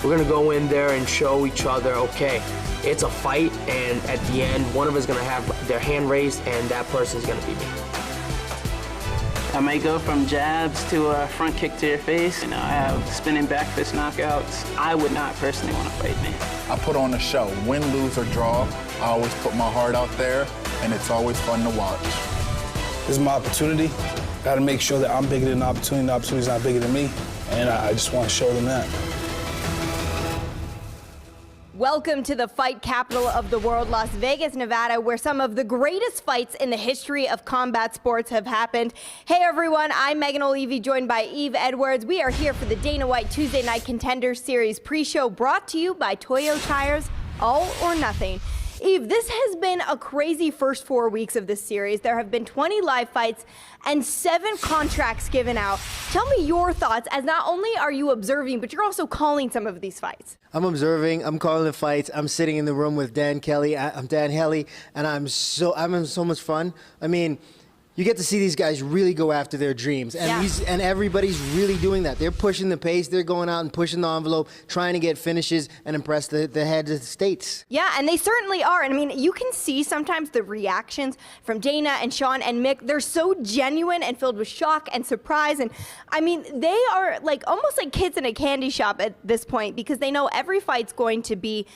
We're gonna go in there and show each other, okay, it's a fight, and at the end, one of us is gonna have their hand raised, and that person's gonna be me. I might go from jabs to a front kick to your face. You know, I have spinning back fist knockouts. I would not personally want to fight me. I put on a show. Win, lose, or draw, I always put my heart out there, and it's always fun to watch. This is my opportunity. Got to make sure that I'm bigger than the opportunity's not bigger than me, and I just want to show them that. Welcome to the fight capital of the world, Las Vegas, Nevada, where some of the greatest fights in the history of combat sports have happened. Hey everyone, I'm Megan Olivi, joined by Yves Edwards. We are here for the Dana White Tuesday Night Contender Series pre-show, brought to you by Toyo Tires, all or nothing. Yves, this has been a crazy first 4 weeks of this series. There have been 20 live fights and 7 contracts given out. Tell me your thoughts, as not only are you observing, but you're also calling some of these fights. I'm observing, I'm calling the fights, I'm sitting in the room with Dan Kelly, I'm Dan Helly, and I'm having so much fun. I mean, you get to see these guys really go after their dreams, and and everybody's really doing that. They're pushing the pace, they're going out and pushing the envelope, trying to get finishes and impress the heads of the states. Yeah, and they certainly are. And I mean, you can see sometimes the reactions from Dana and Sean and Mick. They're so genuine and filled with shock and surprise. And I mean, they are like almost like kids in a candy shop at this point, because they know every fight's going to be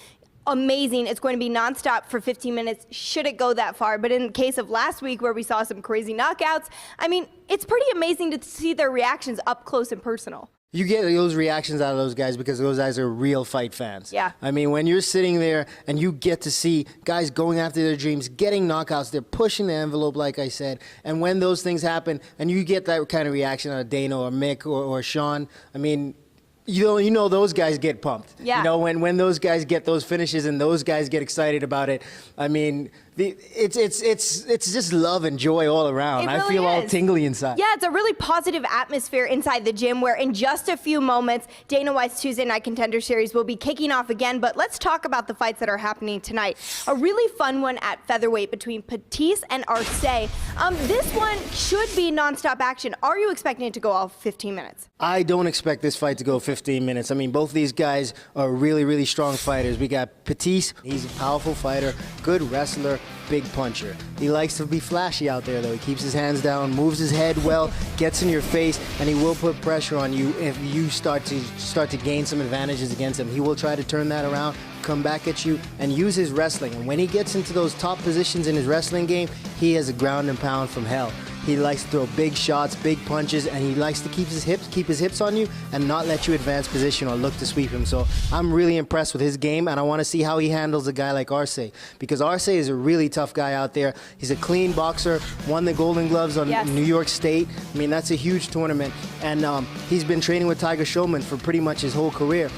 amazing. It's going to be nonstop for 15 minutes, should it go that far. But in the case of last week, where we saw some crazy knockouts, I mean, it's pretty amazing to see their reactions up close and personal. You get those reactions out of those guys because those guys are real fight fans. Yeah. I mean, when you're sitting there and you get to see guys going after their dreams, getting knockouts, they're pushing the envelope, like I said, and when those things happen and you get that kind of reaction out of Dana or Mick or Sean, I mean, you know those guys get pumped. Yeah. You know, when those guys get those finishes and those guys get excited about it, I mean, it's just love and joy all around. It really I feel all is. tingly inside. Yeah, it's a really positive atmosphere inside the gym, where in just a few moments, Dana White's Tuesday Night Contender Series will be kicking off again. But let's talk about the fights that are happening tonight. A really fun one at featherweight between Pettis and Arce. This one should be nonstop action. Are you expecting it to go all 15 minutes? I don't expect this fight to go 15 minutes. I mean, both these guys are really, really strong fighters. We got Pettis. He's a powerful fighter, good wrestler, big puncher. He likes to be flashy out there, though. He keeps his hands down, moves his head well, gets in your face, and he will put pressure on you if you start to gain some advantages against him. He will try to turn that around, come back at you, and use his wrestling. And when he gets into those top positions in his wrestling game, he has a ground and pound from hell. He likes to throw big shots, big punches, and he likes to keep his hips on you and not let you advance position or look to sweep him. So I'm really impressed with his game, and I want to see how he handles a guy like Arce, because Arce is a really tough guy out there. He's a clean boxer, won the Golden Gloves on New York State. I mean, that's a huge tournament, and he's been training with Tiger Showman for pretty much his whole career.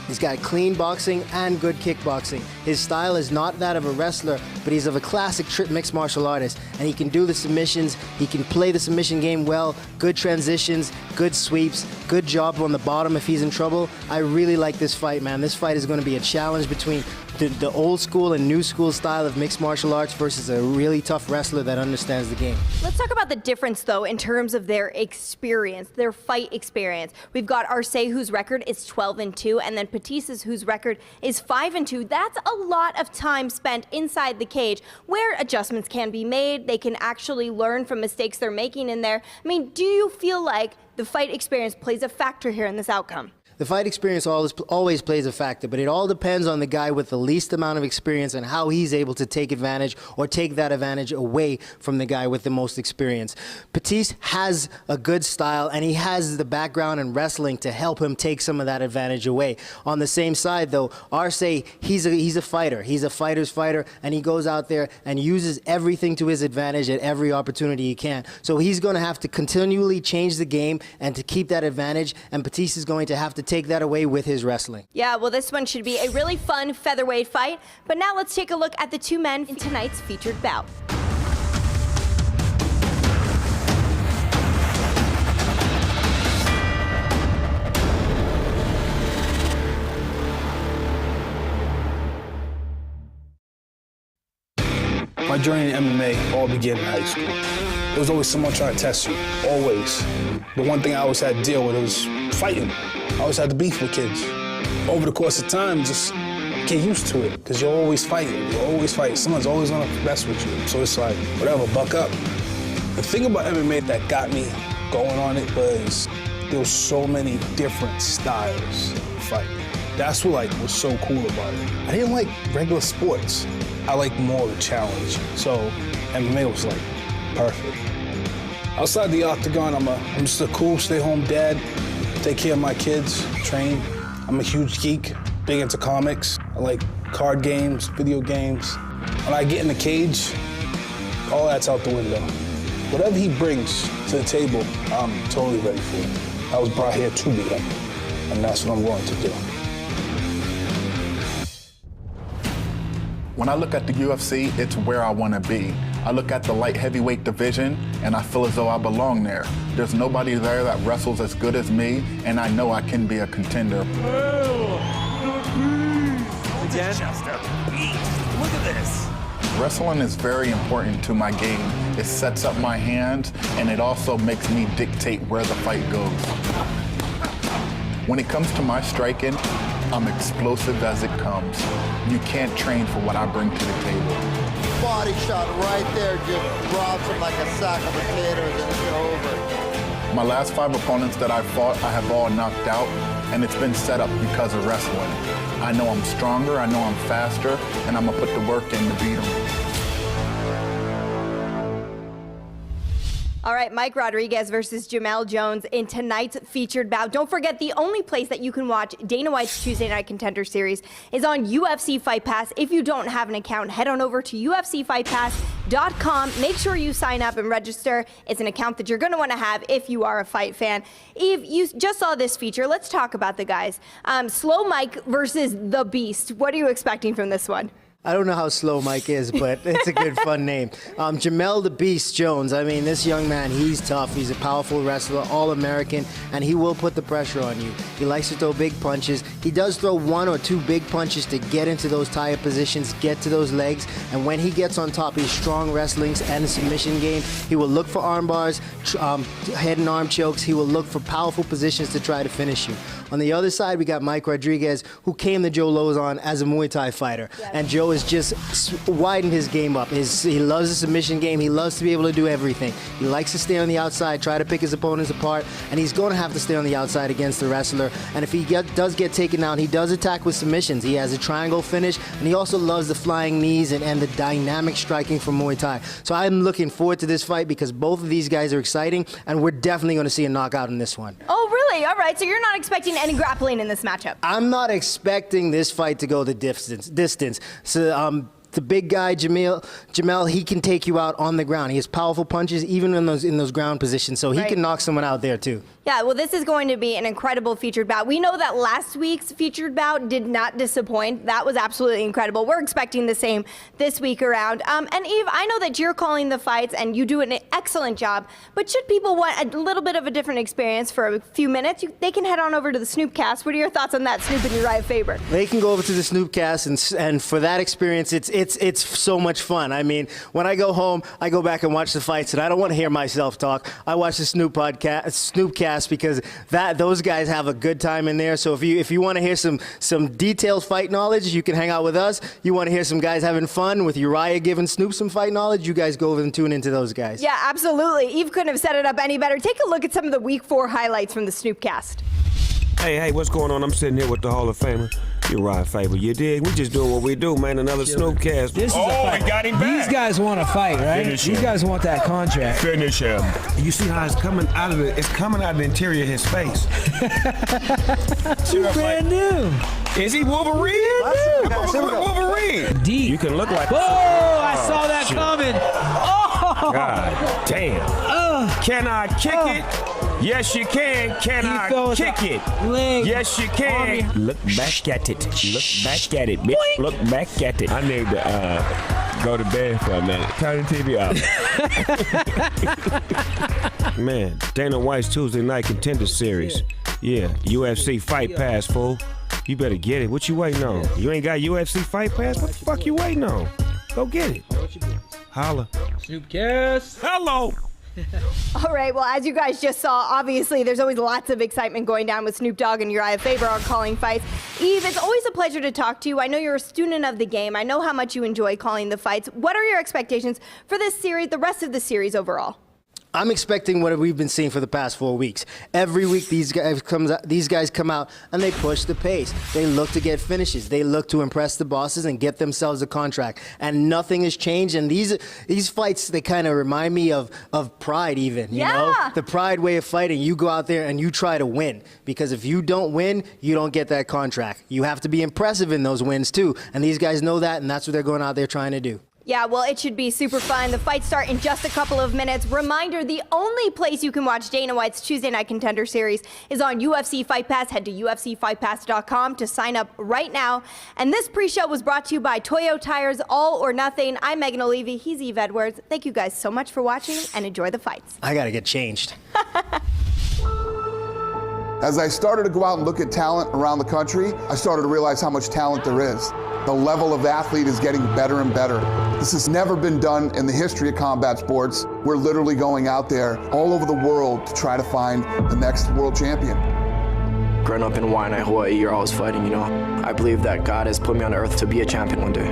He's got clean boxing and good kickboxing. His style is not that of a wrestler, but he's of a classic mixed martial artist. And he can do the submissions, he can play the submission game well, good transitions, good sweeps, good job on the bottom if he's in trouble. I really like this fight, man. This fight is going to be a challenge between the old school and new school style of mixed martial arts versus a really tough wrestler that understands the game. Let's talk about the difference, though, in terms of their experience, their fight experience. We've got Arce, whose record is 12-2, and then Pettis, whose record is 5-2. That's a lot of time spent inside the cage, where adjustments can be made. They can actually learn from mistakes they're making in there. I mean, do you feel like the fight experience plays a factor here in this outcome? The fight experience always plays a factor, but it all depends on the guy with the least amount of experience and how he's able to take advantage or take that advantage away from the guy with the most experience. Pettis has a good style, and he has the background in wrestling to help him take some of that advantage away. On the same side, though, Arce, he's a fighter. He's a fighter's fighter, and he goes out there and uses everything to his advantage at every opportunity he can. So he's going to have to continually change the game and to keep that advantage, and Pettis is going to have to take that away with his wrestling. Yeah, well, this one should be a really fun featherweight fight. But now let's take a look at the two men in tonight's featured bout. My journey in MMA all began in high school. There was always someone trying to test you, always. But one thing I always had to deal with was fighting. I always had to beef with kids. over the course of time, just get used to it, because you're always fighting. You're always fighting. Someone's always gonna mess with you. So it's like, whatever, buck up. The thing about MMA that got me going on it was there was so many different styles of fighting. That's what was so cool about it. I didn't like regular sports. I like more of the challenge. So MMA was perfect. Outside the octagon, I'm just a cool stay-home dad, take care of my kids, train. I'm a huge geek, big into comics. I like card games, video games. When I get in the cage, all that's out the window. Whatever he brings to the table, I'm totally ready for it. I was brought here to beat him, and that's what I'm going to do. When I look at the UFC, it's where I want to be. I look at the light heavyweight division, and I feel as though I belong there. There's nobody there that wrestles as good as me, and I know I can be a contender. Look at this. Wrestling is very important to my game. It sets up my hands, and it also makes me dictate where the fight goes. When it comes to my striking, I'm explosive as it comes. You can't train for what I bring to the table. Body shot right there just drops him like a sack of potatoes and it's over. My last 5 opponents that I've fought, I have all knocked out, and it's been set up because of wrestling. I know I'm stronger, I know I'm faster, and I'm gonna put the work in to beat them. All right, Mike Rodriguez versus Jamel Jones in tonight's featured bout. Don't forget, the only place that you can watch Dana White's Tuesday Night Contender Series is on UFC Fight Pass. If you don't have an account, head on over to UFCFightPass.com. Make sure you sign up and register. It's an account that you're going to want to have if you are a fight fan. Eve, you just saw this feature. Let's talk about the guys. Slow Mike versus The Beast. What are you expecting from this one? I don't know how slow Mike is, but it's a good, fun name. Jamel the Beast Jones. I mean, this young man, he's tough. He's a powerful wrestler, all-American, and he will put the pressure on you. He likes to throw big punches. He does throw 1 or 2 big punches to get into those tire positions, get to those legs, and when he gets on top, he's strong wrestling and a submission game. He will look for arm bars, head and arm chokes. He will look for powerful positions to try to finish you. On the other side, we got Mike Rodriguez, who came to Joe Lozon as a Muay Thai fighter. Yes. And Joe has just widened his game up. He loves the submission game. He loves to be able to do everything. He likes to stay on the outside, try to pick his opponents apart, and he's going to have to stay on the outside against the wrestler. And if he does get taken down, he does attack with submissions. He has a triangle finish, and he also loves the flying knees and the dynamic striking from Muay Thai. So I'm looking forward to this fight because both of these guys are exciting, and we're definitely going to see a knockout in this one. Oh, really? All right, so you're not expecting any grappling in this matchup? I'm not expecting this fight to go the distance. So the big guy, Jamel, he can take you out on the ground. He has powerful punches even in those ground positions, so he can knock someone out there too. Yeah, well, this is going to be an incredible featured bout. We know that last week's featured bout did not disappoint. That was absolutely incredible. We're expecting the same this week around. And Eve, I know that you're calling the fights and you do an excellent job, but should people want a little bit of a different experience for a few minutes, they can head on over to the Snoopcast. What are your thoughts on that, Snoop and Uriah Faber? They can go over to the Snoopcast, and for that experience, it's so much fun. I mean, when I go home, I go back and watch the fights, and I don't want to hear myself talk. I watch the Snoopcast because those guys have a good time in there. So if you want to hear some detailed fight knowledge, you can hang out with us. You want to hear some guys having fun with Uriah giving Snoop some fight knowledge, you guys go over and tune into those guys. Yeah, absolutely. Eve couldn't have set it up any better. Take a look at some of the Week 4 highlights from the Snoopcast. Hey, what's going on? I'm sitting here with the Hall of Famer, Uriah Faber. You dig? We just doing what we do, man. Another Snoopcast. This is a fight. We got him back. These guys want to fight, right? These guys want that contract. Finish him. You see how it's coming out of it's coming out of the interior of his face. Too brand new. Is he Wolverine? Wolverine. Deep. You can look like. Whoa! I saw that coming. Oh! God damn. Can I kick it? Yes, you can. Can I kick it? Yes, you can. Look back at it. Look back at it, bitch. Boink. Look back at it. I need to go to bed for a minute. Turn the TV off. Man, Dana White's Tuesday Night Contender Series. Yeah, UFC Fight Pass, fool. You better get it. What you waiting on? You ain't got UFC Fight Pass? What the fuck you waiting on? Go get it. Holla. Snoopcast. Hello. All right, well, as you guys just saw, obviously there's always lots of excitement going down with Snoop Dogg and Uriah Faber are calling fights. Yves, it's always a pleasure to talk to you. I know you're a student of the game. I know how much you enjoy calling the fights. What are your expectations for this series, the rest of the series overall? I'm expecting what we've been seeing for the past 4 weeks. Every week these guys come out and they push the pace. They look to get finishes. They look to impress the bosses and get themselves a contract. And nothing has changed. And these fights, they kind of remind me of Pride even, you know? The Pride way of fighting. You go out there and you try to win. Because if you don't win, you don't get that contract. You have to be impressive in those wins too. And these guys know that, and that's what they're going out there trying to do. Yeah, well, it should be super fun. The fights start in just a couple of minutes. Reminder, the only place you can watch Dana White's Tuesday Night Contender series is on UFC Fight Pass. Head to UFCFightPass.com to sign up right now. And this pre-show was brought to you by Toyo Tires, All or Nothing. I'm Megan Olivi. He's Yves Edwards. Thank you guys so much for watching, and enjoy the fights. I got to get changed. As I started to go out and look at talent around the country, I started to realize how much talent there is. The level of athlete is getting better and better. This has never been done in the history of combat sports. We're literally going out there all over the world to try to find the next world champion. Growing up in Waianae, Hawaii, you're always fighting, you know. I believe that God has put me on earth to be a champion one day.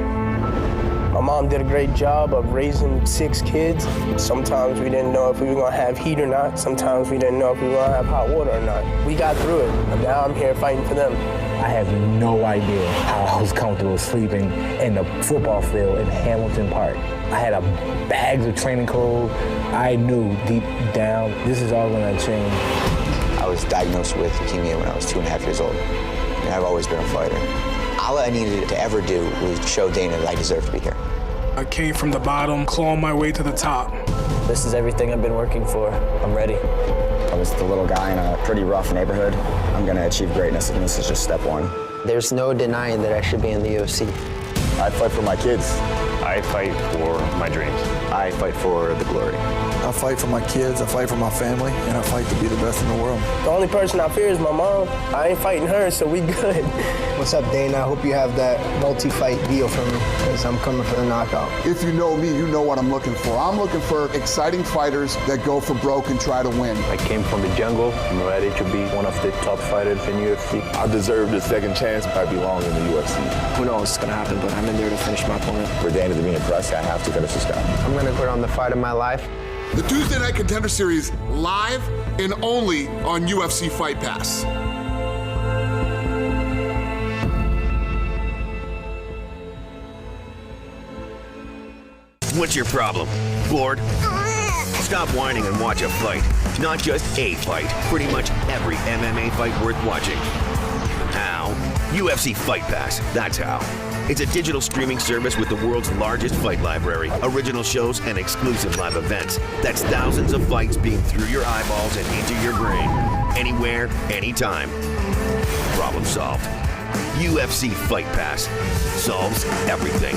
My mom did a great job of raising 6 kids. Sometimes we didn't know if we were gonna have heat or not. Sometimes we didn't know if we were gonna have hot water or not. We got through it, and now I'm here fighting for them. I have no idea how I was comfortable sleeping in the football field in Hamilton Park. I had bags of training clothes. I knew deep down, this is all gonna change. I was diagnosed with leukemia when I was 2.5 years old, and I've always been a fighter. All I needed to ever do was show Dana that I deserve to be here. I came from the bottom, clawing my way to the top. This is everything I've been working for. I'm ready. I was the little guy in a pretty rough neighborhood. I'm gonna achieve greatness, and this is just step one. There's no denying that I should be in the UFC. I fight for my kids. I fight for my dreams. I fight for the glory. I fight for my kids, I fight for my family, and I fight to be the best in the world. The only person I fear is my mom. I ain't fighting her, so we good. What's up, Dana? I hope you have that multi-fight deal for me, because I'm coming for the knockout. If you know me, you know what I'm looking for. I'm looking for exciting fighters that go for broke and try to win. I came from the jungle. I'm ready to be one of the top fighters in UFC. I deserve this second chance. I belong in the UFC. Who knows what's going to happen, but I'm in there to finish my opponent. For Dana to be impressed, I have to finish this guy. I'm going to put on the fight of my life. The Tuesday Night Contender Series, live and only on UFC Fight Pass. What's your problem? Bored? Stop whining and watch a fight. Not just a fight, pretty much every MMA fight worth watching. How? UFC Fight Pass, that's how. It's a digital streaming service with the world's largest fight library, original shows, and exclusive live events. That's thousands of fights being through your eyeballs and into your brain. Anywhere, anytime. Problem solved. UFC Fight Pass solves everything.